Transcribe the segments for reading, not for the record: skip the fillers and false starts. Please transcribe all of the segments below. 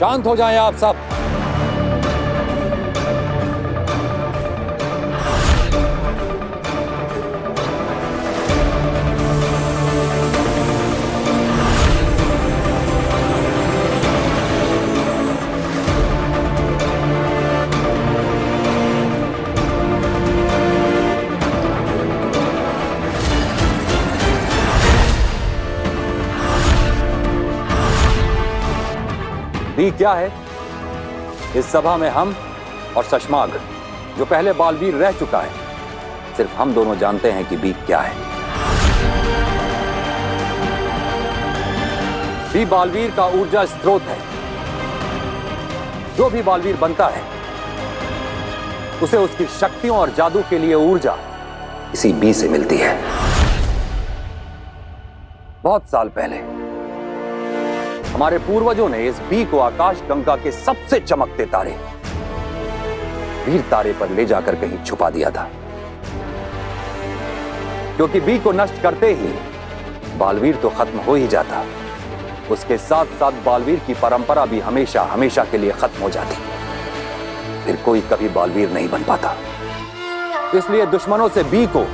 शांत हो जाएं आप सब। बी क्या है? इस सभा में हम और शशमाग, जो पहले बालवीर रह चुका है, सिर्फ हम दोनों जानते हैं कि बी क्या है। बी बालवीर का ऊर्जा स्रोत है। जो भी बालवीर बनता है उसे उसकी शक्तियों और जादू के लिए ऊर्जा इसी बी से मिलती है। बहुत साल पहले हमारे पूर्वजों ने इस बी को आकाश गंगा के सबसे चमकते तारे वीर तारे पर ले जाकर कहीं छुपा दिया था, क्योंकि बी को नष्ट करते ही बालवीर तो खत्म हो ही जाता, उसके साथ साथ बालवीर की परंपरा भी हमेशा हमेशा के लिए खत्म हो जाती। फिर कोई कभी बालवीर नहीं बन पाता। इसलिए दुश्मनों से बी को,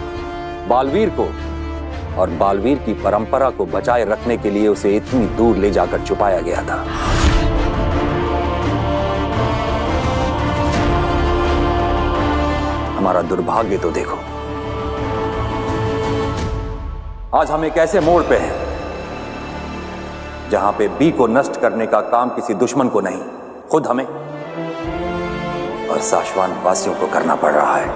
बालवीर को और बालवीर की परंपरा को बचाए रखने के लिए उसे इतनी दूर ले जाकर छुपाया गया था। हमारा दुर्भाग्य तो देखो, आज हम एक ऐसे मोड़ पे हैं जहां पे बी को नष्ट करने का काम किसी दुश्मन को नहीं, खुद हमें और साशवान वासियों को करना पड़ रहा है,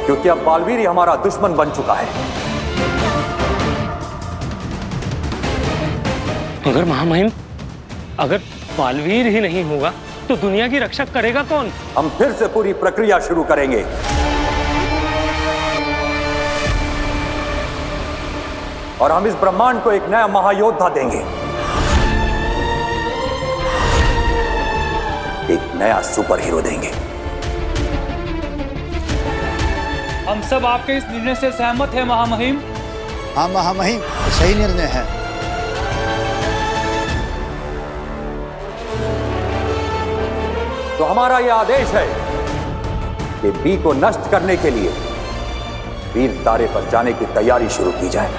क्योंकि अब बालवीर ही हमारा दुश्मन बन चुका है। मगर महामहिम, अगर बालवीर ही नहीं होगा तो दुनिया की रक्षा करेगा कौन? हम फिर से पूरी प्रक्रिया शुरू करेंगे। और हम इस ब्रह्मांड को एक नया महायोद्धा देंगे, एक नया सुपर हीरो देंगे। हम सब आपके इस निर्णय से सहमत हैं महामहिम। हाँ महामहिम, सही निर्णय है। तो हमारा यह आदेश है कि बी को नष्ट करने के लिए वीर तारे पर जाने की तैयारी शुरू की जाए।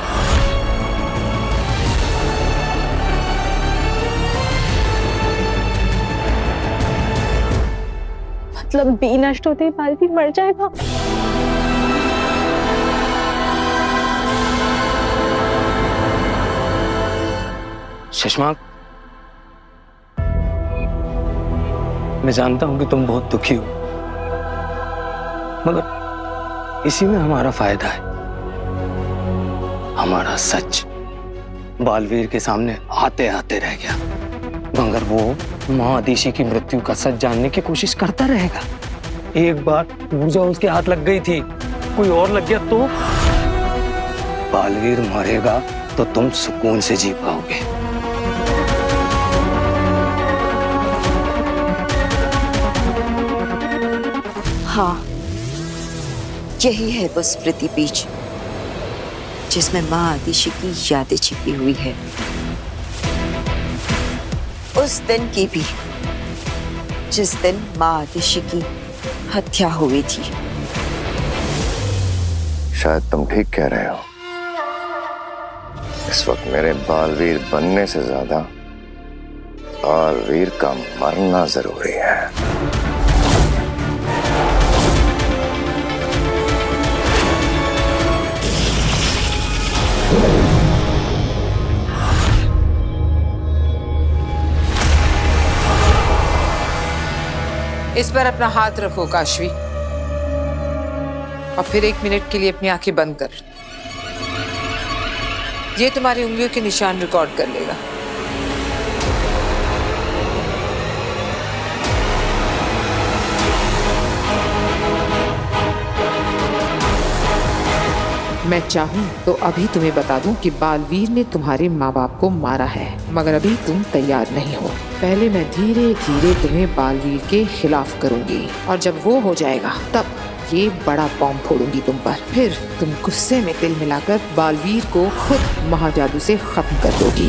मतलब बी नष्ट होते ही बालवीर मर जाएगा? शशमाक, मैं जानता हूं कि तुम बहुत दुखी हो, मगर इसी में हमारा फायदा है। हमारा सच बालवीर के सामने आते आते रह गया, मगर वो महादिशी की मृत्यु का सच जानने की कोशिश करता रहेगा। एक बार ऊर्जा उसके हाथ लग गई थी, कोई और लग गया तो बालवीर मरेगा तो तुम सुकून से जी पाओगे। हाँ, यही है वो स्मृति बीज जिसमें माँ आदिशि की यादें छिपी हुई है, उस दिन की भी जिस दिन माँ आदिशि की हत्या हुई थी। शायद तुम ठीक कह रहे हो। इस वक्त मेरे बालवीर बनने से ज्यादा बालवीर का मरना जरूरी है। इस पर अपना हाथ रखो काशवी, और फिर 1 मिनट के लिए अपनी आंखें बंद कर। ये तुम्हारी उंगलियों के निशान रिकॉर्ड कर लेगा। मैं चाहूं तो अभी तुम्हें बता दूं कि बालवीर ने तुम्हारे माँ बाप को मारा है, मगर अभी तुम तैयार नहीं हो। पहले मैं धीरे धीरे तुम्हें बालवीर के खिलाफ करूंगी, और जब वो हो जाएगा तब ये बड़ा बॉम्ब फोड़ूंगी तुम पर। फिर तुम गुस्से में तिल मिलाकर बालवीर को खुद महाजादू से खत्म कर दोगी।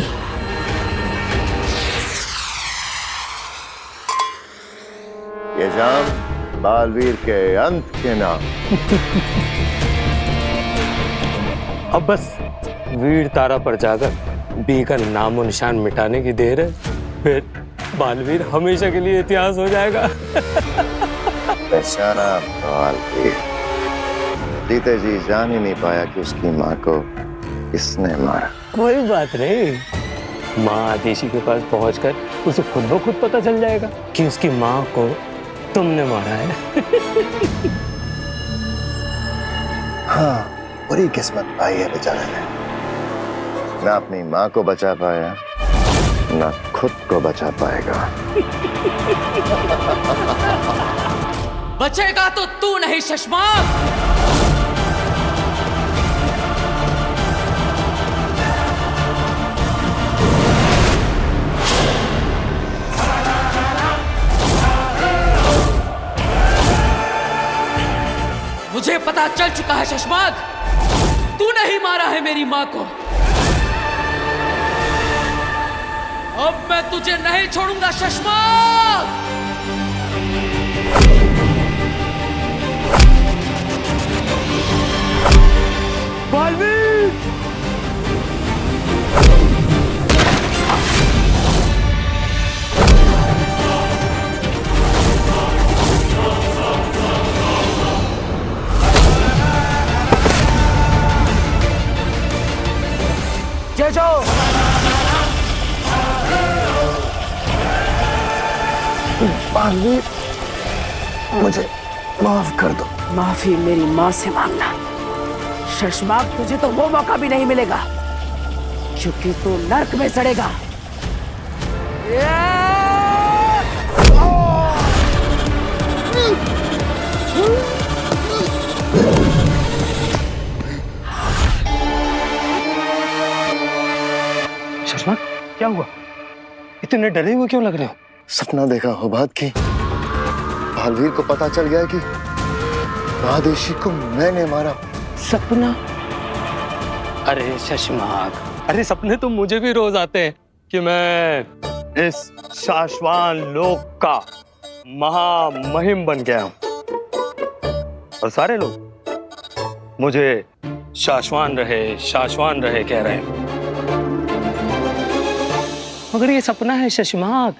ये जाम बालवीर के अंत के नाम। अब बस वीर तारा पर जाकर बी का नामो निशान मिटाने की देर है, फिर बालवीर हमेशा के लिए इतिहास हो जाएगा। बेचारा बालवीर जीते जी जान ही नहीं पाया कि उसकी माँ को किसने मारा। कोई बात नहीं, माँ आदेशी के पास पहुंचकर उसे खुद ब खुद पता चल जाएगा कि उसकी माँ को तुमने मारा है। हाँ, बुरी किस्मत पाई है बेचारे ने। ना अपनी माँ को बचा पाया, ना खुद को बचा पाएगा। बचेगा तो तू नहीं शशमाक। मुझे पता चल चुका है शशमाक, तू नहीं मारा है मेरी माँ को। अब मैं तुझे नहीं छोड़ूंगा शशमाक। बालवीर! जय जाओ। बालवीर, मुझे माफ कर दो। माफी मेरी माँ से मांगना। शशमाक, तुझे तो वो मौका भी नहीं मिलेगा क्योंकि तू नर्क में सड़ेगा। शशमाक, क्या हुआ? इतने डरे हुए क्यों लग रहे हो? सपना देखा हो बात की। बालवीर को पता चल गया कि आदेशी को मैंने मारा। सपना? अरे शशमाक, अरे सपने तो मुझे भी रोज आते हैं कि मैं इस शाश्वान लोक का महामहिम बन गया हूं और सारे लोग मुझे शाश्वान रहे कह रहे हैं। मगर ये सपना है शशमाक,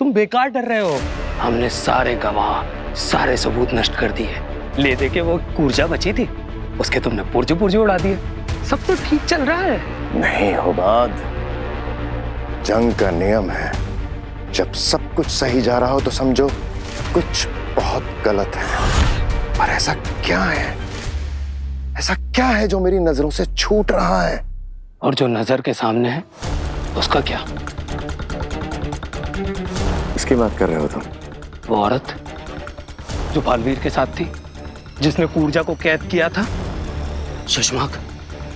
तुम बेकार डर रहे हो। हमने सारे गवाह, सारे सबूत नष्ट कर दिए। ले दे के वो ऊर्जा बची थी, उसके तुमने पुर्जे उड़ा दिए। सब तो ठीक चल रहा है। नहीं होबाद, जंग का नियम है, जब सब कुछ सही जा रहा हो तो समझो कुछ बहुत गलत है। पर ऐसा क्या है? ऐसा क्या है जो मेरी नजरों से छूट रहा है? और जो नजर के सामने है उसका क्या? इसकी बात कर रहे हो तुम? वो औरत जो बालवीर के साथ थी, जिसने ऊर्जा को कैद किया था। शशमाक,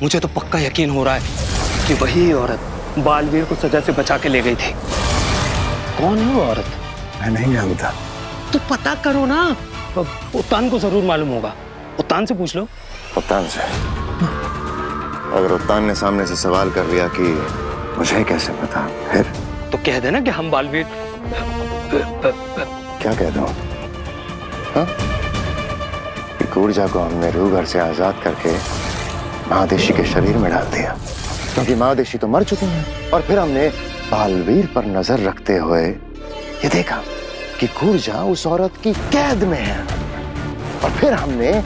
मुझे तो पक्का यकीन हो रहा है कि वही औरत बालवीर को सजा से बचा के ले गई थी। कौन है वो औरत? मैं नहीं जानता। तो पता करो ना, उत्तान को जरूर मालूम होगा। उत्तान से पूछ लो। उत्तान से? अगर उत्तान ने सामने से सवाल कर लिया कि मुझे कैसे पता, फिर तो कह देना कि हम बालवीर। क्या कह दूं? हाँ? ऊर्जा को हमने रूह घर से आजाद करके महादेशी के शरीर में डाल दिया, क्योंकि महादेशी तो मर चुके हैं। और फिर हमने बालवीर पर नजर रखते हुए ये देखा कि ऊर्जा उस औरत की कैद में है। और फिर हमने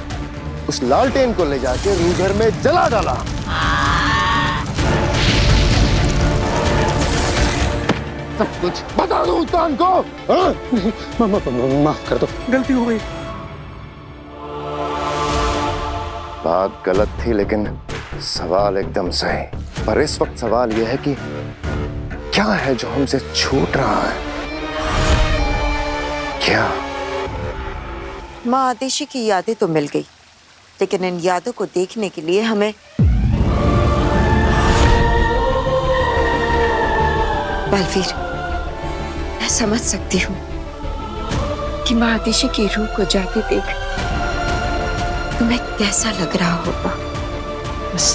उस लालटेन को ले जाके रूह घर में जला डाला। सब कुछ बता दो उत्तान को। हाँ? माफ कर दो, गलती हो गई। बात गलत थी लेकिन सवाल एकदम सही। पर इस वक्त सवाल यह है कि क्या है जो हमसे छूट रहा है? क्या? माँ आदेशी की यादें तो मिल गई, लेकिन इन यादों को देखने के लिए हमें बालवीर, मैं समझ सकती हूँ कि माँ आदेशी की रूह को जाते देख तुम्हें कैसा लग रहा होगा? बस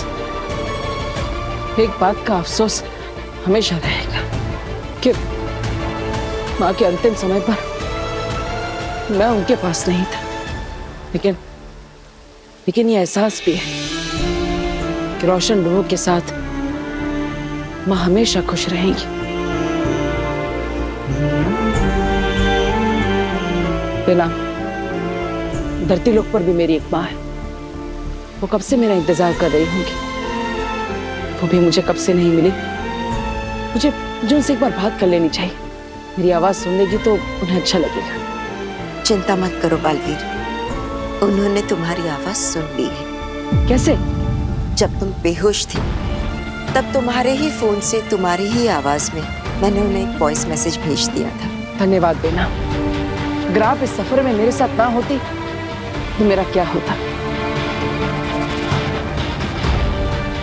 एक बात का अफसोस हमेशा रहेगा कि माँ के अंतिम समय पर मैं उनके पास नहीं था। लेकिन ये एहसास भी है कि रोशन लोगों के साथ माँ हमेशा खुश रहेंगी। बिना धरती लोक पर भी मेरी एक माँ है। वो कब से मेरा इंतजार कर रही होंगी। वो भी मुझे कब से नहीं मिली। मुझे उनसे एक बार बात कर लेनी चाहिए। मेरी आवाज सुन लेगी तो उन्हें अच्छा लगेगा। चिंता मत करो बालवीर, उन्होंने तुम्हारी आवाज सुन ली है। कैसे? जब तुम बेहोश थी तब तुम्हारे ही फोन से तुम्हारी ही आवाज में मैंने उन्हें एक वॉइस मैसेज भेज दिया था। धन्यवाद बेना। अगर आप इस सफर में मेरे साथ ना होती तो मेरा क्या होता?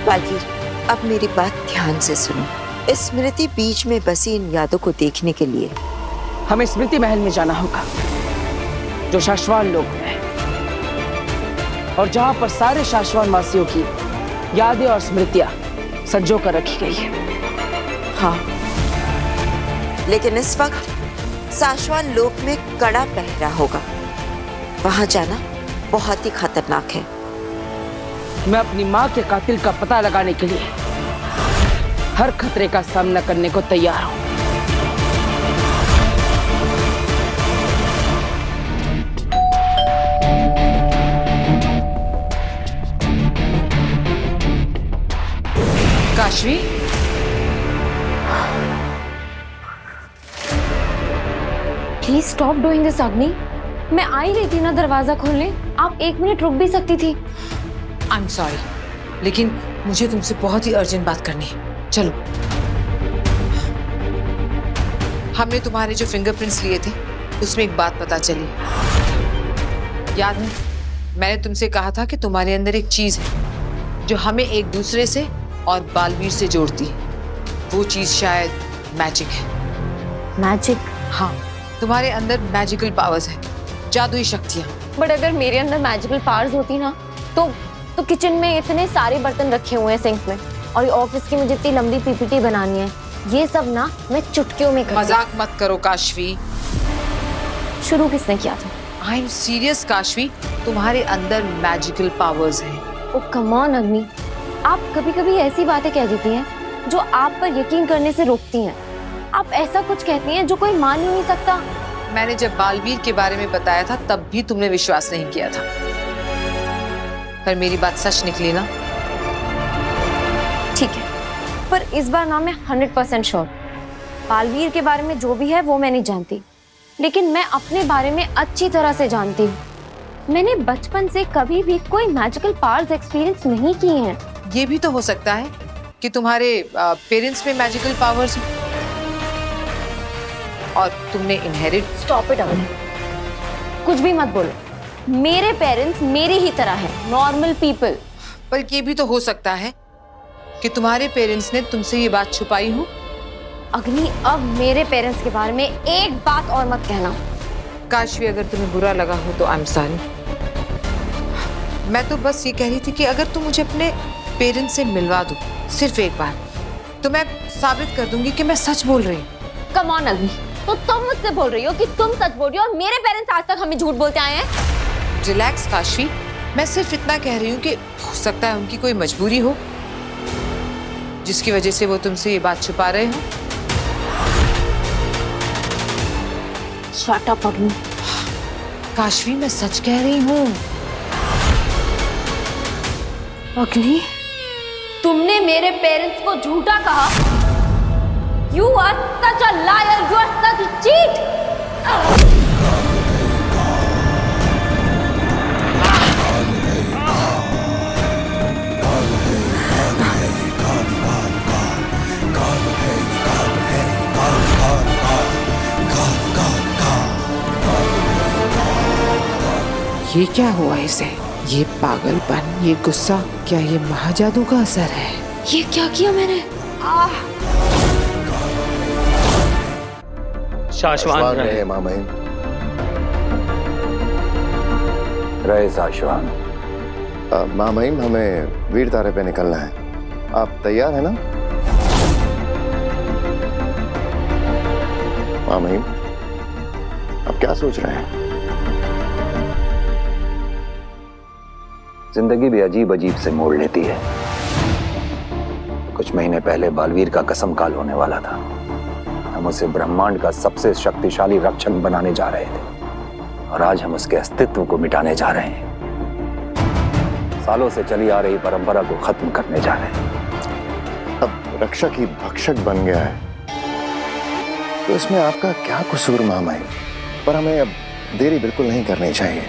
बालवीर, अब मेरी बात ध्यान से सुनो। इस स्मृति बीच में बसी इन यादों को देखने के लिए हमें स्मृति महल में जाना होगा, जो शाश्वान लोक में है, और जहां पर सारे शाश्वान वासियों की यादें और स्मृतियां संजो कर रखी गई है। हाँ, लेकिन इस वक्त शाश्वान लोक में कड़ा पहरा होगा। वहां जाना बहुत ही खतरनाक है। मैं अपनी माँ के कातिल का पता लगाने के लिए हर खतरे का सामना करने को तैयार हूं। Kashvi, please stop doing this अग्नि। मैं आ ही रही थी ना दरवाजा खोलने। आप 1 मिनट रुक भी सकती थी। आई एम सॉरी, लेकिन मुझे तुमसे बहुत ही अर्जेंट बात करनी है। चलो। हमने तुम्हारे जो फिंगरप्रिंट्स लिए थे उसमें एक बात पता चली। याद है, मैंने तुमसे कहा था कि तुम्हारे अंदर एक चीज है जो हमें एक दूसरे से और बालवीर से जोड़ती है। वो चीज शायद मैजिक है। मैजिक? हाँ, तुम्हारे अंदर मैजिकल पावर्स है, जादुई शक्तियाँ। बट अगर मेरे अंदर मैजिकल पावर्स होती ना तो किचन में इतने सारे बर्तन रखे हुए हैं सिंक में, और ये ऑफिस की मुझे इतनी लंबी पीपीटी बनानी है, ये सब ना मैं चुटकियों में करती। मजाक मत करो काशवी। शुरू किसने किया था? आई एम सीरियस काशवी, तुम्हारे अंदर मैजिकल पावर्स हैं। ओ कम ऑन अग्नि, आप कभी कभी ऐसी बातें कह देती हैं जो आप पर यकीन करने से रोकती हैं। आप ऐसा कुछ कहती हैं जो कोई मान ही नहीं सकता। मैंने जब बालवीर के बारे में बताया था तब भी तुमने विश्वास नहीं किया था, पर मेरी बात सच निकली ना। ठीक है, पर इस बार ना मैं 100% श्योर। बालवीर के बारे में जो भी है वो मैं नहीं जानती, लेकिन मैं अपने बारे में अच्छी तरह से जानती हूँ। मैंने बचपन से कभी भी कोई मैजिकल पावर्स एक्सपीरियंस नहीं किए हैं। ये भी तो हो सकता है कि तुम्हारे पेरेंट्स में मैजिकल पावर्स हो और तुमने इनहेरिट। स्टॉप इट अग्नि, कुछ भी मत बोलो। मेरे पेरेंट्स मेरी ही तरह हैं, नॉर्मल पीपल। पर ये भी तो हो सकता है कि तुम्हारे पेरेंट्स ने तुमसे ये बात छुपाई हो। अग्नि, अब मेरे पेरेंट्स के बारे में एक बात और मत कहना। काशवी, अगर तुम्हें बुरा लगा हो तो आई एम सॉरी। मैं तो बस ये कह रही थी कि अगर तुम मुझे अपने पेरेंट्स से मिलवा दो सिर्फ एक बार, तो मैं साबित कर दूंगी कि मैं सच बोल रही हूँ। कम ऑन अग्नि, तो तुम मुझसे बोल रही हो कि तुम सच बोल रही हो और मेरे पेरेंट्स आज तक हमें झूठ बोलते आए हैं? रिलैक्स काशवी, मैं सिर्फ इतना कह रही हूँ कि हो सकता है उनकी कोई मजबूरी हो जिसकी वजह से वो तुमसे ये बात छुपा रहे हो। शट अप अग्नि। काशवी, मैं सच कह रही हूँ। अग्नि, तुमने मेरे पेरेंट्स को झूठा कहा। You are such a liar. You are such a cheat. ये क्या हुआ इसे? ये पागलपन, ये गुस्सा, क्या ये महाजादू का असर है? ये क्या किया मैंने? शाश्वान रहे। रहे माँ बहन। रहे शाश्वान। माँ महिम, हमें वीर तारे पे निकलना है। आप तैयार है ना? माँ महिम, आप क्या सोच रहे हैं? जिंदगी भी अजीब अजीब से मोड़ लेती है। कुछ महीने पहले बालवीर का कसम काल होने वाला था। हम उसे ब्रह्मांड का सबसे शक्तिशाली रक्षक बनाने जा रहे थे और आज हम उसके अस्तित्व को मिटाने जा रहे हैं। सालों से चली आ रही परंपरा को खत्म करने जा रहे हैं। अब रक्षक ही भक्षक बन गया है तो इसमें आपका क्या कसूर माँ महिम? पर हमें अब देरी बिल्कुल नहीं करनी चाहिए।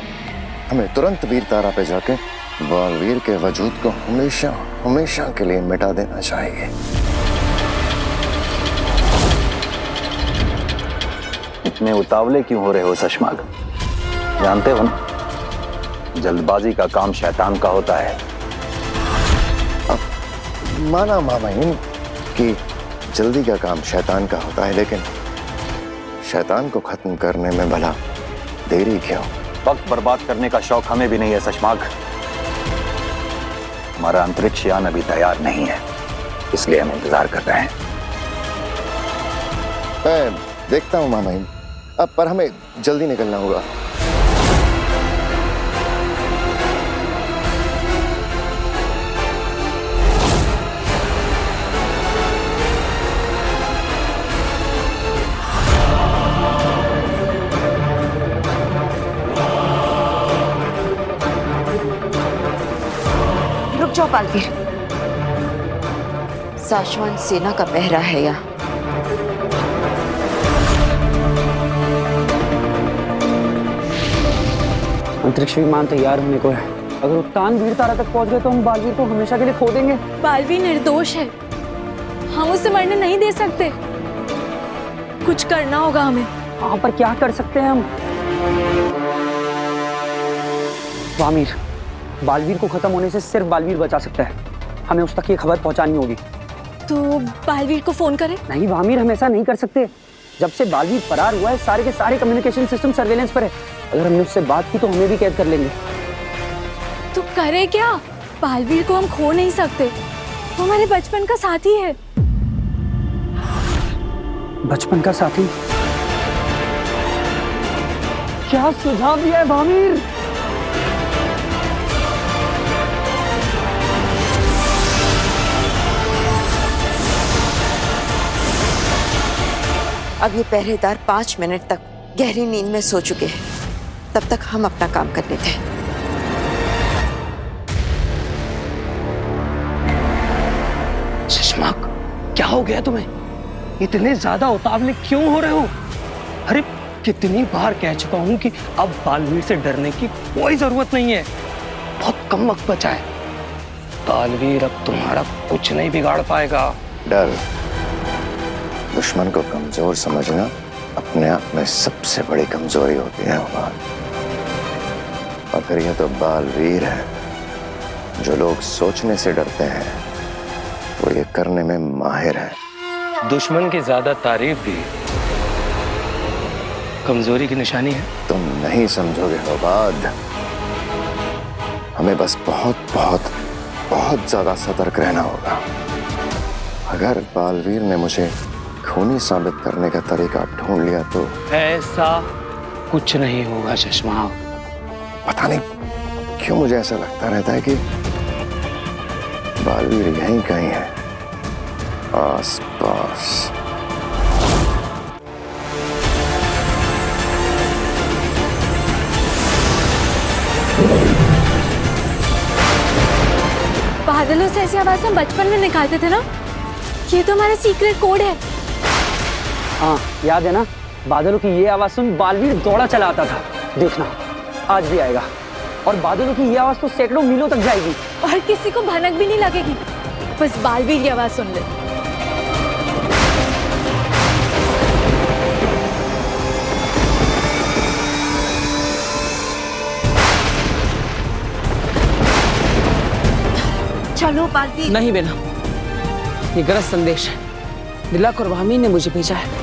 हमें तुरंत वीर तारा पे जाके बालवीर के वजूद को हमेशा हमेशा के लिए मिटा देना चाहिए। इतने उतावले क्यों हो रहे हो सशमाग? जानते हो ना, जल्दबाजी का काम शैतान का होता है। अब माना माँ महिम कि जल्दी का काम शैतान का होता है, लेकिन शैतान को खत्म करने में भला देरी क्यों? वक्त बर्बाद करने का शौक हमें भी नहीं है सशमाग। हमारा अंतरिक्ष यान अभी तैयार नहीं है, इसलिए हम इंतजार कर रहे हैं। मैं देखता हूँ माँ महिम, अब पर हमें जल्दी निकलना होगा। रुक जाओ बालवीर, साशवान सेना का पहरा है यहाँ। अंतरिक्ष विमान तैयार होने को है। अगर उत्तान वीर तारा तक पहुंच गए तो हम बालवीर को हमेशा के लिए खो देंगे। बालवीर निर्दोष है, हम उसे मरने नहीं दे सकते। कुछ करना होगा हमें। हाँ, पर क्या कर सकते हैं हम? वामीर, बालवीर को खत्म होने से सिर्फ बालवीर बचा सकता है। हमें उस तक ये खबर पहुंचानी होगी। तो बालवीर को फोन करें? नहीं वामीर, हम ऐसा नहीं कर सकते। जब से बालवीर फरार हुआ है, सारे के सारे कम्युनिकेशन सिस्टम सर्वेलेंस पर है। अगर हमने उससे बात की तो हमें भी कैद कर लेंगे। तो करे क्या? बालवीर को हम खो नहीं सकते, वो हमारे बचपन का साथी है। बचपन का साथी? क्या सुझाव दिया है वामीर? अब ये पहरेदार 5 मिनट तक गहरी नींद में सो चुके हैं, तब तक हम अपना काम कर लेते हैं। शशमाक, क्या हो गया तुम्हें? इतने ज्यादा उतावले क्यों हो रहे हो? अरे कितनी बार कह चुका हूं कि अब बालवीर से डरने की कोई जरूरत नहीं है। बहुत कम वक्त बचा है। बालवीर अब तुम्हारा कुछ नहीं बिगाड़ पाएगा। डर, दुश्मन को कमजोर समझना अपने आप में सबसे बड़ी कमजोरी होती है उमर। और फिर यह तो बालवीर है, जो लोग सोचने से डरते हैं वो ये करने में माहिर है। दुश्मन की ज्यादा तारीफ भी कमजोरी की निशानी है। तुम नहीं समझोगे होबाद। हमें बस बहुत बहुत बहुत ज्यादा सतर्क रहना होगा। अगर बालवीर ने मुझे खूनी साबित करने का तरीका ढूंढ लिया तो ऐसा कुछ नहीं होगा चश्मा। पता नहीं क्यों मुझे ऐसा लगता रहता है कि बालवीर यहीं कहीं है, आस पास। बादलों से ऐसी आवाज हम बचपन में निकालते थे ना, ये तो हमारा सीक्रेट कोड है। हाँ, याद है ना? बादलों की ये आवाज सुन बालवीर दौड़ा चला आता था। देखना आज भी आएगा और बादलों की ये आवाज तो सैकड़ों मीलों तक जाएगी और किसी को भनक भी नहीं लगेगी। बस बालवीर की आवाज सुन ले। चलो बालवीर। नहीं बेना, ये गलत संदेश है। दिलक और वामी ने मुझे भेजा है।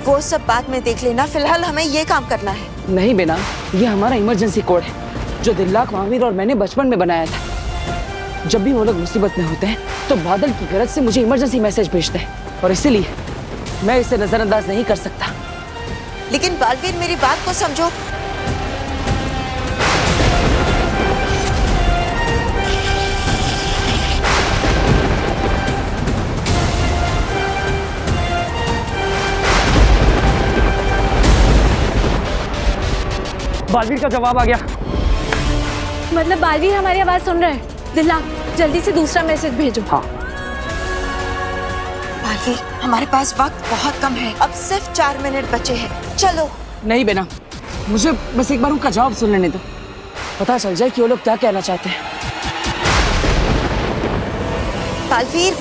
वो सब बाद में देख लेना, फिलहाल हमें ये काम करना है। नहीं बेना, ये हमारा इमरजेंसी कोड है। जो दिल्लाक, महावीर और मैंने बचपन में बनाया था। जब भी वो लोग मुसीबत में होते हैं तो बादल की गरज से मुझे इमरजेंसी मैसेज भेजते हैं और इसीलिए मैं इसे नजरअंदाज नहीं कर सकता। लेकिन बालवीर, मेरी बात को समझो। बालवीर का जवाब आ गया। मतलब बालवीर हमारी आवाज सुन रहा है। दिल्लाक, जल्दी से दूसरा मैसेज भेजो। हाँ। बालवीर, हमारे पास वक्त बहुत कम है, अब सिर्फ 4 मिनट बचे हैं। चलो। नहीं बेना, मुझे बस एक बार उनका जवाब सुन लेने दो, पता चल जाए कि वो लोग क्या कहना चाहते हैं। बालवीर,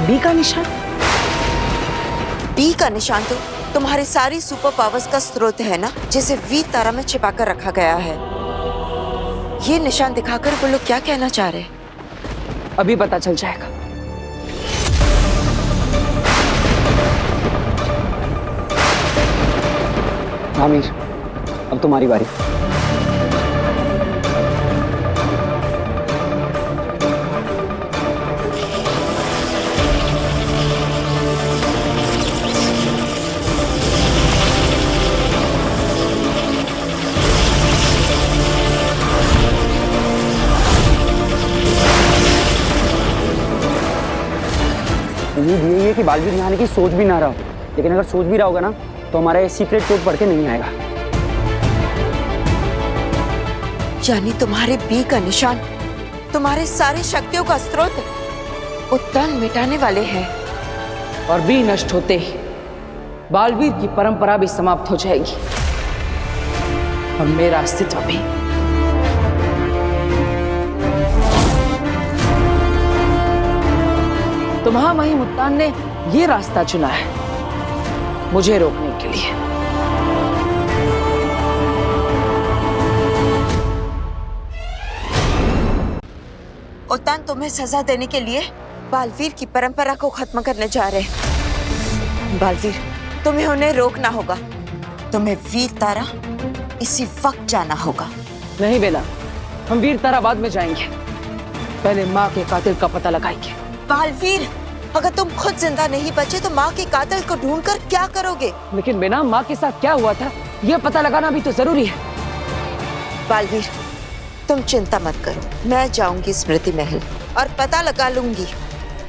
बी का निशान? बी का निशान तो तुम्हारी सारी सुपर पावर्स का स्रोत है ना, जिसे वी तारा में छिपा कर रखा गया है। ये निशान दिखाकर वो लोग क्या कहना चाह रहे हैं? अभी पता चल जाएगा। आमिर, अब तुम्हारी बारी। उम्मीद यही है कि बालवीर यहाँ आने की सोच भी ना रहा हो, लेकिन अगर सोच भी रहा होगा ना तो हमारा ये सीक्रेट कोड पढ़ के नहीं आएगा। यानी तुम्हारे बी का निशान तुम्हारे सारी शक्तियों का स्रोत वो तन मिटाने वाले हैं। और बी नष्ट होते ही बालवीर की परंपरा भी समाप्त हो जाएगी और मेरा अस्तित्व भी। तो महामहिम उत्तान ने ये रास्ता चुना है मुझे रोकने के लिए। उत्तान तुम्हें सजा देने के लिए बालवीर की परंपरा को खत्म करने जा रहे हैं। बालवीर, तुम्हें उन्हें रोकना होगा। तुम्हें वीर तारा इसी वक्त जाना होगा। नहीं बेना, हम वीर तारा बाद में जाएंगे, पहले माँ के कातिल का पता लगाएंगे। बालवीर, अगर तुम खुद जिंदा नहीं बचे तो माँ के कातिल को ढूंढकर क्या करोगे? लेकिन बेना, माँ के साथ क्या हुआ था यह पता लगाना भी तो जरूरी है। बालवीर, तुम चिंता मत करो, मैं जाऊंगी स्मृति महल और पता लगा लूंगी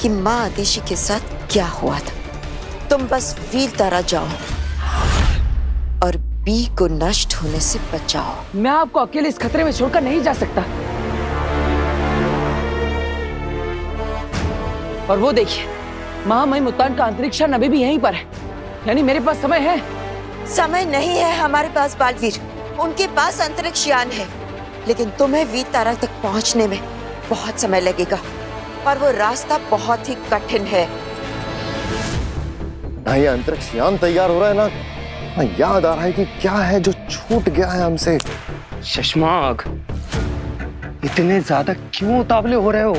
कि माँ आदिशी के साथ क्या हुआ था। तुम बस वीर तारा जाओ और बी को नष्ट होने से बचाओ। मैं आपको अकेले इस खतरे में छोड़कर नहीं जा सकता। और वो देखिए, महामहिम उत्तान का अंतरिक्ष यान अभी भी यहीं पर है, यानी मेरे पास समय है। समय नहीं है हमारे पास बालवीर, उनके पास अंतरिक्ष यान है, लेकिन तुम्हें वीर तारा तक पहुंचने में बहुत समय लगेगा और वो रास्ता बहुत ही कठिन है। ना ये अंतरिक्ष यान तैयार हो रहा है ना याद आ रहा है कि क्या है जो छूट गया है हमसे। शशमाग, इतने ज्यादा क्यों उतावले हो रहे हो?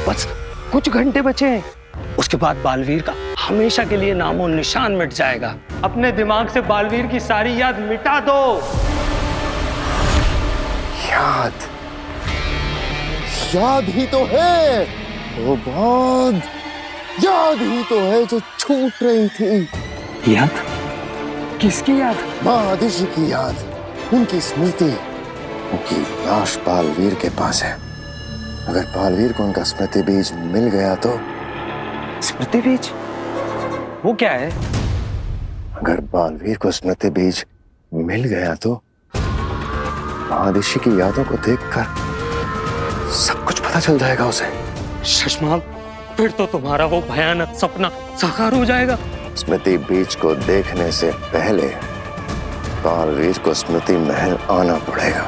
बस कुछ घंटे बचे हैं, उसके बाद बालवीर का हमेशा के लिए नामो निशान मिट जाएगा। अपने दिमाग से बालवीर की सारी याद मिटा दो। याद ही तो है वो बहुत याद ही तो है जो छूट रही थी। याद? किसकी याद? माँ आदिशी की याद, उनकी स्मृति। उनकी लाश बालवीर के पास है। अगर बालवीर को उनका स्मृति बीज मिल गया तो। स्मृति बीज? वो क्या है? अगर बालवीर को स्मृति बीज मिल गया तो आदिशी की यादों को देखकर सब कुछ पता चल जाएगा उसे। शशमाग, फिर तो तुम्हारा वो भयानक सपना साकार हो जाएगा। स्मृति बीज को देखने से पहले बालवीर को स्मृति महल आना पड़ेगा।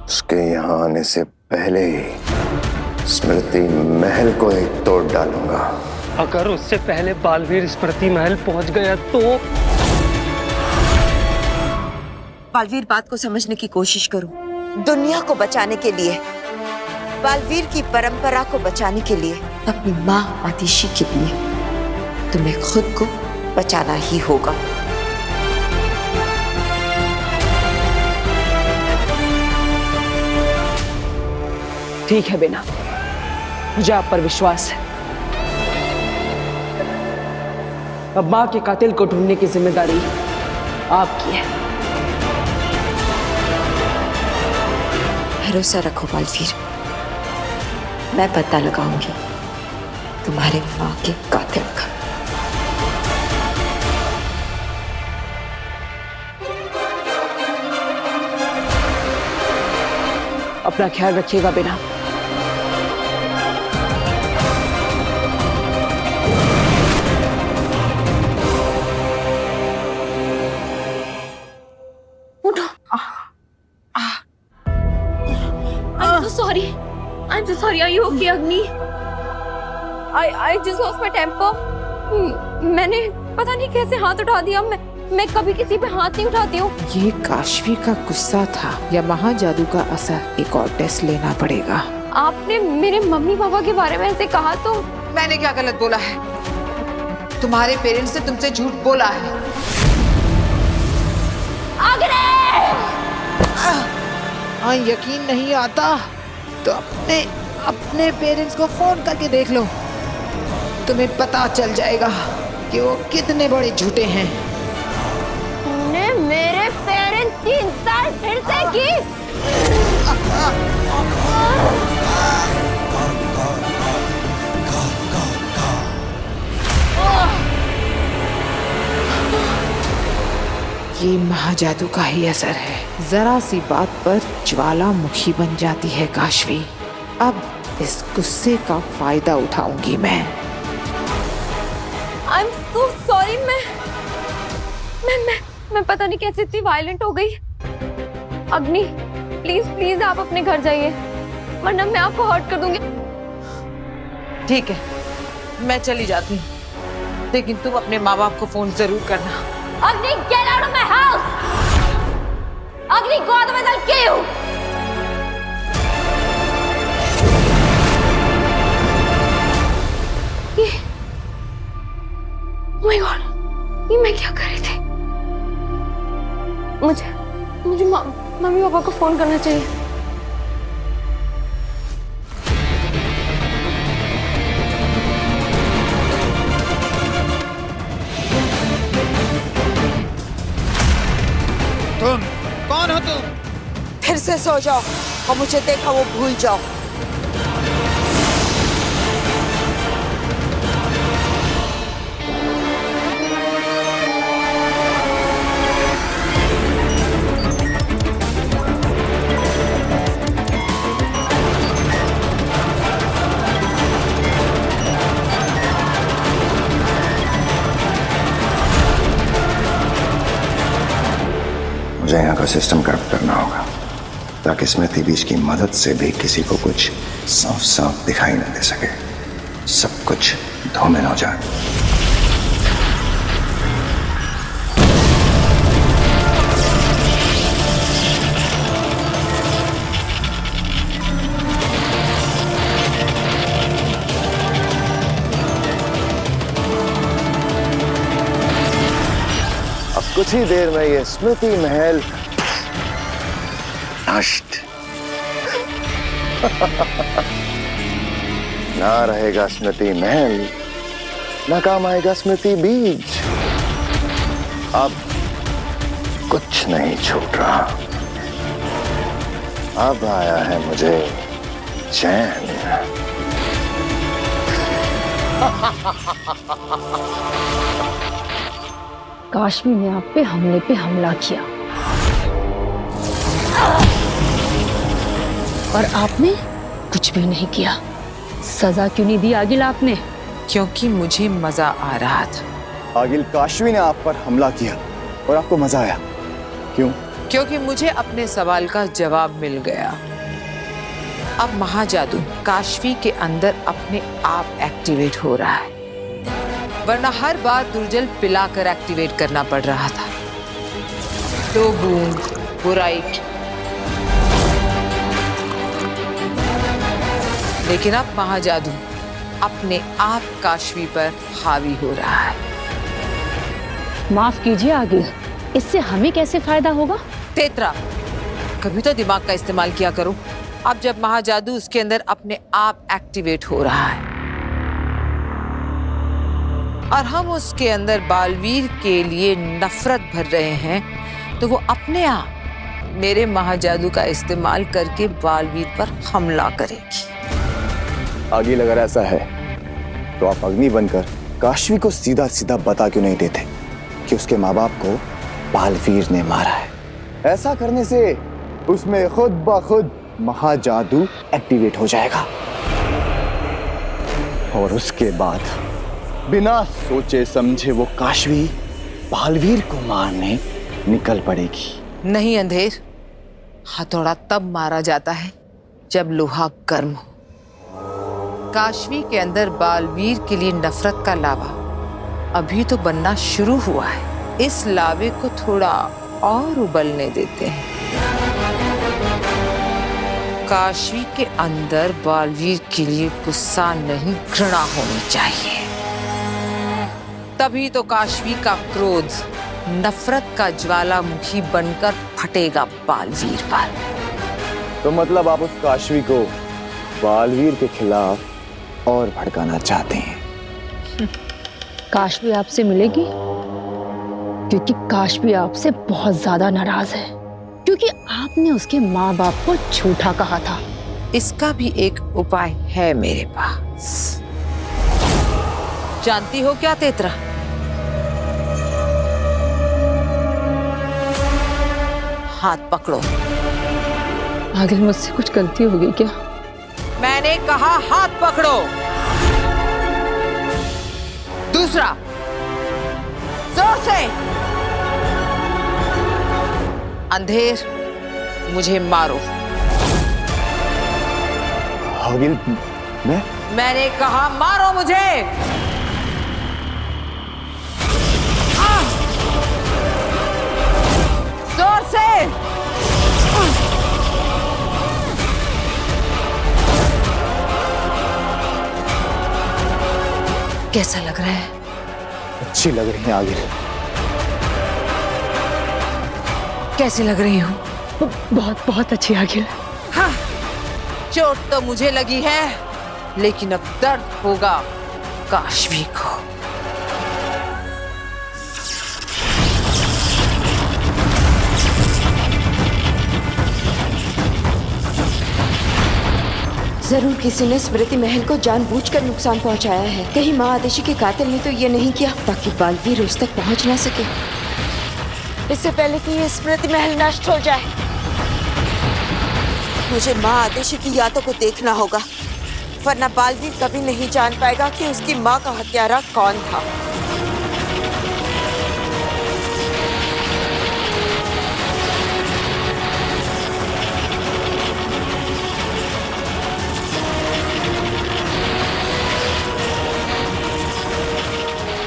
उसके यहाँ आने से पहले ही स्मृति महल को एक तोड़ डालूंगा। अगर उससे पहले बालवीर स्मृति महल पहुंच गया तो बालवीर बात को समझने की कोशिश करो। दुनिया को बचाने के लिए, बालवीर की परंपरा को बचाने के लिए, अपनी माँ आतिशी के लिए तुम्हें खुद को बचाना ही होगा। ठीक है बेना, मुझे आप पर विश्वास है। अब माँ के कातिल को ढूंढने की जिम्मेदारी आपकी है। भरोसा रखो बालवीर, मैं पता लगाऊंगी तुम्हारे माँ के कातिल का। अपना ख्याल रखिएगा बेना। I'm so sorry. Are you okay, Agni? I just lost my temper. मैंने पता नहीं कैसे हाथ उठा दिया। मैं कभी किसी पे हाथ नहीं उठाती हूँ। ये काशवी का गुस्सा था या महाजादू का असर? एक और टेस्ट लेना पड़ेगा। आपने मेरे मम्मी पापा के बारे में ऐसे कहा तो? मैंने क्या गलत बोला है? तुम्हारे पेरेंट्स ने तुमसे झूठ बोला है। हाँ, यकीन नहीं आता तो अपने पेरेंट्स को फोन करके देख लो, तुम्हें पता चल जाएगा कि वो कितने बड़े झूठे हैं। तुमने मेरे पेरेंट्स की इंसल्ट फिर से की। ये महाजादू का ही असर है। जरा सी बात पर ज्वालामुखी बन जाती है काशवी। अब इस गुस्से का फायदा उठाऊंगी मैं। I'm so sorry। मैं पता नहीं कैसे इतनी वायलेंट हो गई। अग्नि, प्लीज आप अपने घर जाइए, वरना मैं आपको हर्ट कर दूंगी। ठीक है, मैं चली जाती हूँ, लेकिन तुम अपने माँ बाप को फोन जरूर करना। Agni, get out of my house! Agni, go otherwise I'll kill you! Oh my God, ये मैं क्या कर रही थी? मुझे मम्मी पापा को फोन करना चाहिए। तुम कौन हो तुम? फिर से सो जाओ और मुझे देखा वो भूल जाओ। मुझे यहाँ का सिस्टम करप्ट करना होगा ताकि स्मृति बीज की मदद से भी किसी को कुछ साफ साफ दिखाई न दे सके, सब कुछ धूमिल हो जाए। कुछ ही देर में ये स्मृति महल नष्ट। ना रहेगा स्मृति महल, ना काम आएगा स्मृति बीज। अब कुछ नहीं छूट रहा। अब आया है मुझे चैन। काशवी ने आप पे हमला किया और आपने कुछ भी नहीं किया। सजा क्यों नहीं दी आगिल आपने? क्योंकि मुझे मजा आ रहा था। आगिल, काशवी ने आप पर हमला किया और आपको मजा आया। क्यों? क्योंकि मुझे अपने सवाल का जवाब मिल गया। अब महाजादू काशवी के अंदर अपने आप एक्टिवेट हो रहा है, वरना हर बार दुर्जल पिलाकर एक्टिवेट करना पड़ रहा था। 2 बूंद बुराई की। लेकिन अब महाजादू अपने आप काशवी पर हावी हो रहा है। माफ कीजिए आगे, इससे हमें कैसे फायदा होगा? तेतरा, कभी तो दिमाग का इस्तेमाल किया करो। अब जब महाजादू उसके अंदर अपने आप एक्टिवेट हो रहा है और हम उसके अंदर बालवीर के लिए नफरत भर रहे हैं, तो वो अपने आप मेरे महाजादू का इस्तेमाल करके बालवीर पर हमला करेगी। आगे अगर ऐसा है तो आप अग्नि बनकर काशवी को सीधा सीधा बता क्यों नहीं देते कि उसके माँ बाप को बालवीर ने मारा है? ऐसा करने से उसमें खुद ब खुद महाजादू एक्टिवेट हो जाएगा और उसके बाद बिना सोचे समझे वो काशवी बालवीर को मारने निकल पड़ेगी। नहीं अंधेर, हथौड़ा तब मारा जाता है जब लोहा गर्म हो। काशवी के अंदर बालवीर के लिए नफरत का लावा अभी तो बनना शुरू हुआ है। इस लावे को थोड़ा और उबलने देते हैं। काशवी के अंदर बालवीर के लिए गुस्सा नहीं, घृणा होनी चाहिए। तभी तो काशवी का क्रोध नफरत का ज्वालामुखी बनकर फटेगा बालवीर पर। तो मतलब आप उस काशवी को बालवीर के खिलाफ और भड़काना चाहते हैं? काशवी आपसे मिलेगी क्योंकि काशवी आपसे बहुत ज्यादा नाराज है, क्योंकि आपने उसके माँ बाप को झूठा कहा था। इसका भी एक उपाय है मेरे पास। जानती हो क्या तेतरा? हाथ पकड़ो। आगे मुझसे कुछ गलती हो गई क्या? मैंने कहा हाथ पकड़ो। दूसरा, जोर से। अंधेर, मुझे मारो। आगे मैंने कहा मारो मुझे। जोर से। कैसा लग रहा है? अच्छी लग रही है आगे। कैसी लग रही हूँ? बहुत बहुत अच्छी आगे। हाँ, चोट तो मुझे लगी है, लेकिन अब दर्द होगा काशवी को। जरूर किसी ने स्मृति महल को जानबूझकर नुकसान पहुंचाया है। कहीं माँ आदेशी के कातिल ने तो ये नहीं किया ताकि बालवीर उस तक पहुंच ना सके। इससे पहले कि ये स्मृति महल नष्ट हो जाए, मुझे माँ आदेशी की यादों को देखना होगा, वरना बालवीर कभी नहीं जान पाएगा कि उसकी माँ का हत्यारा कौन था।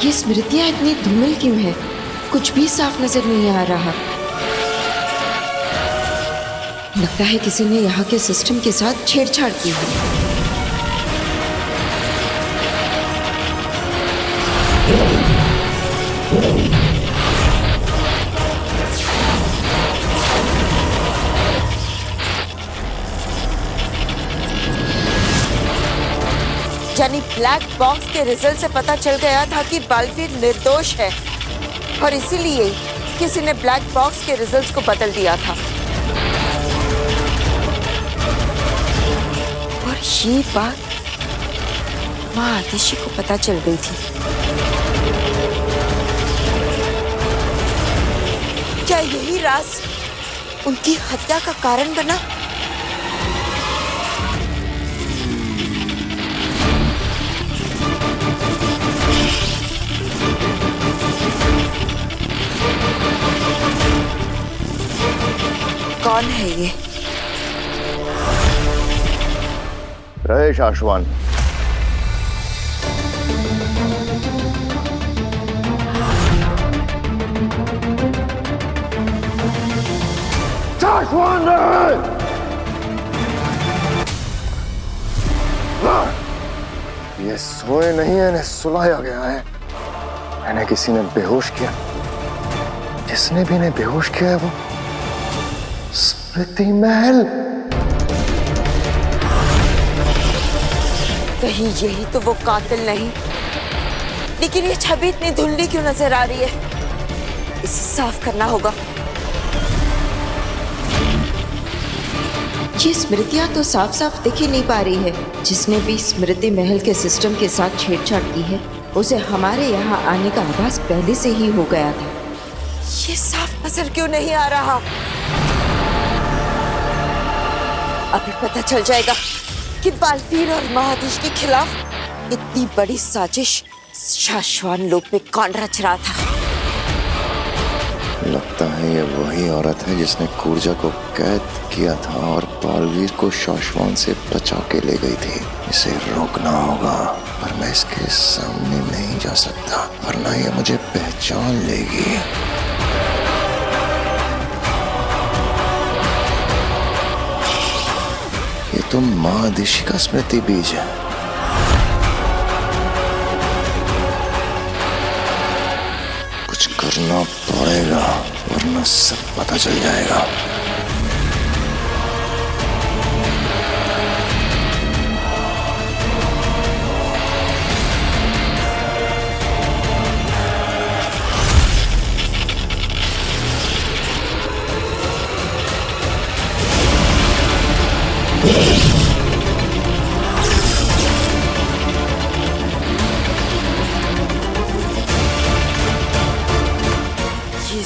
ये स्मृतियां इतनी धूमिल क्यों है? कुछ भी साफ नजर नहीं आ रहा। लगता है किसी ने यहाँ के सिस्टम के साथ छेड़छाड़ की है। यानी ब्लैक बॉक्स के रिजल्ट से पता चल गया था कि बालवीर निर्दोष है और इसीलिए किसी ने ब्लैक बॉक्स के रिजल्ट्स को बदल दिया था। और ये बात माँ आदिशी को पता चल गई थी। क्या यही राज उनकी हत्या का कारण बना? कौन है ये? रहे शाश्वान, शाश्वान रहे। ये सोए नहीं है, इन्हें सुलाया गया है। मैंने किसी ने बेहोश किया, जिसने भी इन्हें बेहोश किया है वो स्मृति महल। कहीं यही तो वो कातिल नहीं? लेकिन ये छवि इतनी धुंधली क्यों नजर आ रही है? इसे साफ करना होगा। ये स्मृतियां तो साफ साफ दिख ही नहीं पा रही है। जिसने भी स्मृति महल के सिस्टम के साथ छेड़छाड़ की है उसे हमारे यहाँ आने का आभास पहले से ही हो गया था। ये साफ नजर क्यों नहीं आ रहा? अभी पता चल जाएगा कि बालवीर और महादेश के खिलाफ इतनी बड़ी साजिश शाश्वान लोक में कौन रच रहा था। लगता है ये वही औरत है जिसने कूर्जा को कैद किया था और बालवीर को शाश्वान से बचा के ले गई थी। इसे रोकना होगा, पर मैं इसके सामने नहीं जा सकता वरना ये मुझे पहचान लेगी। ये तो महादेशी का स्मृति बीज है। कुछ करना पड़ेगा वरना सब पता चल जाएगा।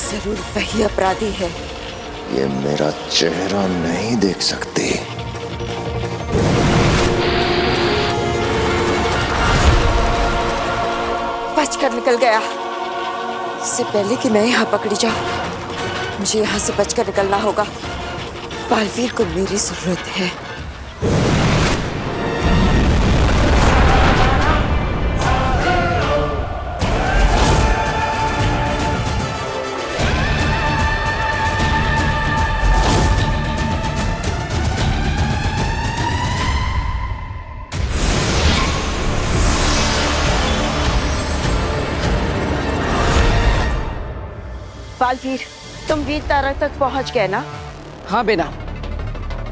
जरूर वही अपराधी है। ये मेरा चेहरा नहीं देख सकती। बचकर निकल गया। इससे पहले कि मैं यहाँ पकड़ी जाऊं, मुझे यहाँ से बचकर निकलना होगा। बालवीर को मेरी जरूरत है। बालवीर, तुम वीर तारा तक पहुंच गए ना? हाँ बेना,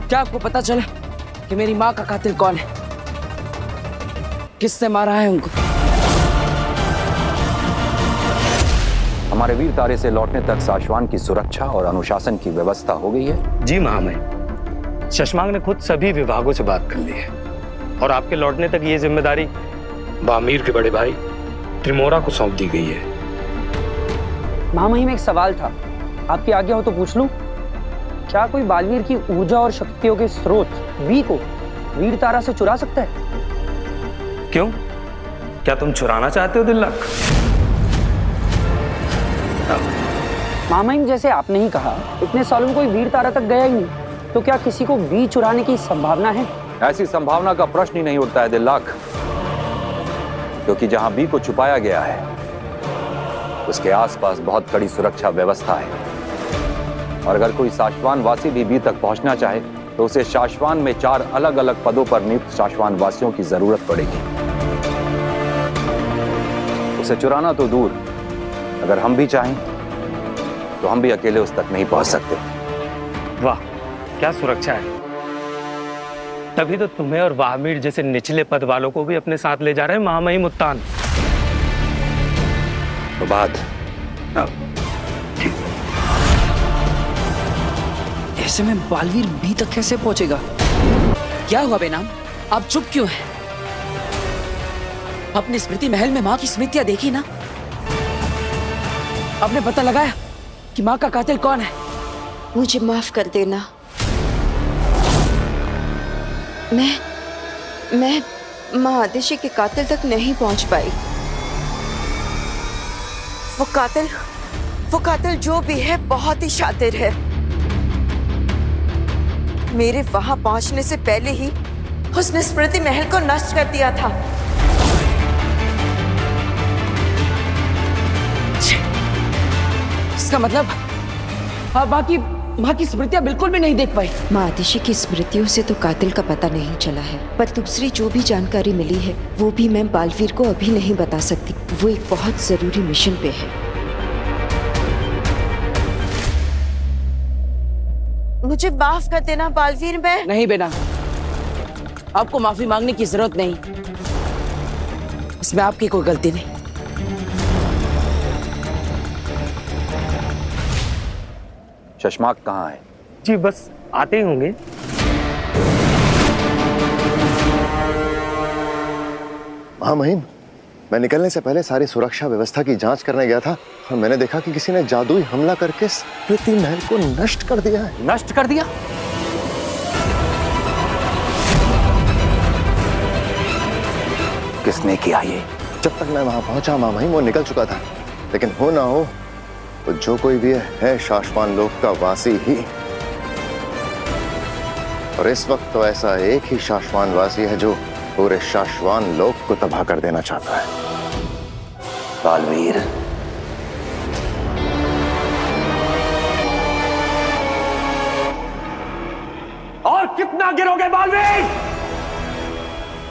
क्या आपको पता चला कि मेरी माँ का कातिल कौन है? किसने मारा है उनको? हमारे वीर तारे से लौटने तक शाश्वान की सुरक्षा और अनुशासन की व्यवस्था हो गई है। जी महामहिम, शशमांग ने खुद सभी विभागों से बात कर ली है और आपके लौटने तक ये जिम्मेदारी बामीर के बड़े भाई त्रिमोरा को सौंप दी गई है। महामहिम, एक सवाल था, आपकी आज्ञा हो तो पूछ लूं? क्या कोई बालवीर की ऊर्जा और शक्तियों के स्रोत वी को वीर तारा से चुरा सकता है? क्यों, क्या तुम चुराना चाहते हो दिल्लक? महामहिम, जैसे आपने ही कहा, इतने सालों में कोई वीर तारा तक गया ही नहीं, तो क्या किसी को वी चुराने की संभावना है? ऐसी संभावना का प्रश्न ही नहीं उठता है दिल्लक, क्योंकि जहां बी को छुपाया गया है उसके आसपास बहुत कड़ी सुरक्षा व्यवस्था है। और अगर कोई शाश्वान वासी भी बी तक पहुंचना चाहे तो उसे शाश्वान में 4 अलग अलग पदों पर नियुक्त शाश्वान वासियों की जरूरत पड़ेगी। उसे चुराना तो दूर, अगर हम भी चाहें तो हम भी अकेले उस तक नहीं पहुंच सकते। वाह, क्या सुरक्षा है! तभी तो तुम्हें और वाहमीर जैसे निचले पद वालों को भी अपने साथ ले जा रहे हैं महामहिम उत्तान। तो बात ऐसे में बालवीर बी तक कैसे पहुंचेगा? क्या हुआ बेनाम, आप चुप क्यों हैं? अपने स्मृति महल में माँ की स्मृतियां देखी ना? आपने पता लगाया कि माँ का कातिल कौन है? मुझे माफ कर देना। मैं महादेशी के कातिल तक नहीं पहुंच पाई। वो कातिल जो भी है बहुत ही शातिर है। मेरे वहां पहुंचने से पहले ही उसने स्मृति महल को नष्ट कर दिया था। इसका मतलब आप बाकी माँ की स्मृतियाँ बिल्कुल भी नहीं देख पाई। माँ आतिशी की स्मृतियों से तो कातिल का पता नहीं चला है, पर दूसरी जो भी जानकारी मिली है वो भी मैं बालवीर को अभी नहीं बता सकती। वो एक बहुत जरूरी मिशन पे है। मुझे माफ कर देना बालवीर। मैं नहीं बेटा, आपको माफी मांगने की जरूरत नहीं, इसमें आपकी कोई गलती नहीं। शशमाक कहाँ है? जी बस आते ही होंगे। महामहिम, मैं निकलने से पहले सारी सुरक्षा व्यवस्था की जांच करने गया था और मैंने देखा कि किसी ने जादुई हमला करके स्मृति महल को नष्ट कर दिया है। नष्ट कर दिया? किसने किया ये? जब तक मैं वहां पहुंचा महामहिम वो निकल चुका था, लेकिन हो ना हो तो जो कोई भी है शाश्वान लोक का वासी ही। और इस वक्त तो ऐसा एक ही शाश्वान वासी है जो पूरे शाश्वान लोक को तबाह कर देना चाहता है। बालवीर, और कितना गिरोगे बालवीर?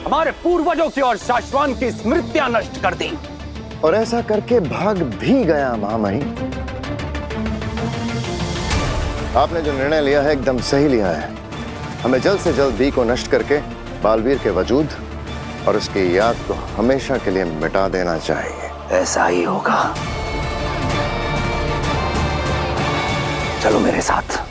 हमारे पूर्वजों की और शाश्वान की स्मृतियां नष्ट कर दी और ऐसा करके भाग भी गया महामहिम। आपने जो निर्णय लिया है एकदम सही लिया है। हमें जल्द से जल्द बी को नष्ट करके बालवीर के वजूद और उसकी याद को हमेशा के लिए मिटा देना चाहिए। ऐसा ही होगा। चलो मेरे साथ।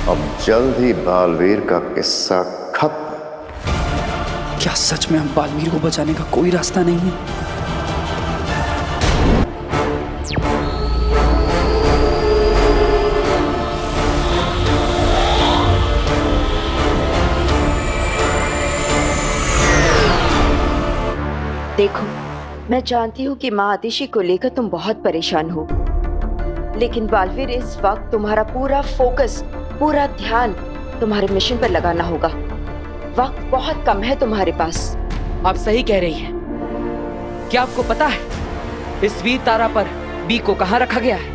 अब जल्द ही बालवीर का किस्सा खत्म। क्या सच में हम बालवीर को बचाने का कोई रास्ता नहीं है? देखो, मैं जानती हूँ कि माँ आतिशी को लेकर तुम बहुत परेशान हो, लेकिन बालवीर इस वक्त तुम्हारा पूरा फोकस, पूरा ध्यान तुम्हारे मिशन पर लगाना होगा। वक्त बहुत कम है तुम्हारे पास। आप सही कह रही हैं। क्या आपको पता है इस वीर तारा पर बी को कहाँ रखा गया है?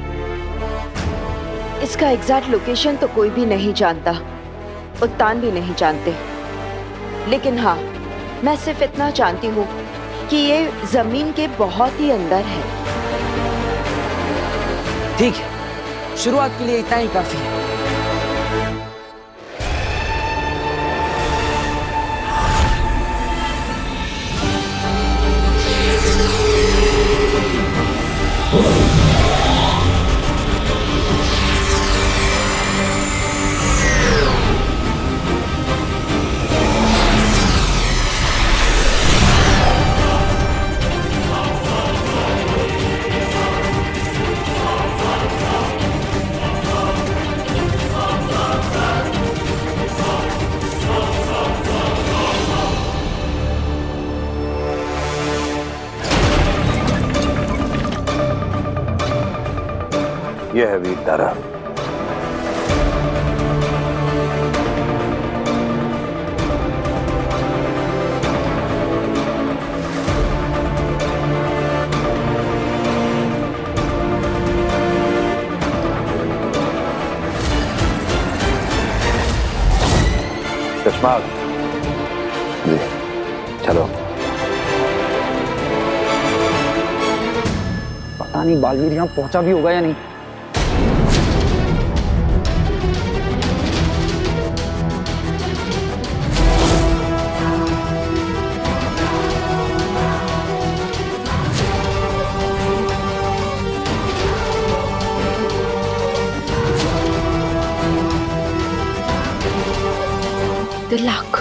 इसका एग्जैक्ट लोकेशन तो कोई भी नहीं जानता, उत्तान भी नहीं जानते, लेकिन हाँ, मैं सिर्फ इतना जानती हूँ कि ये जमीन के बहुत ही अंदर है। ठीक है, शुरुआत के लिए इतना ही काफी है। यह है वीर तारा। चश्मा जी चलो। पता नहीं बालवीर यहाँ पहुंचा भी होगा या नहीं। Good luck.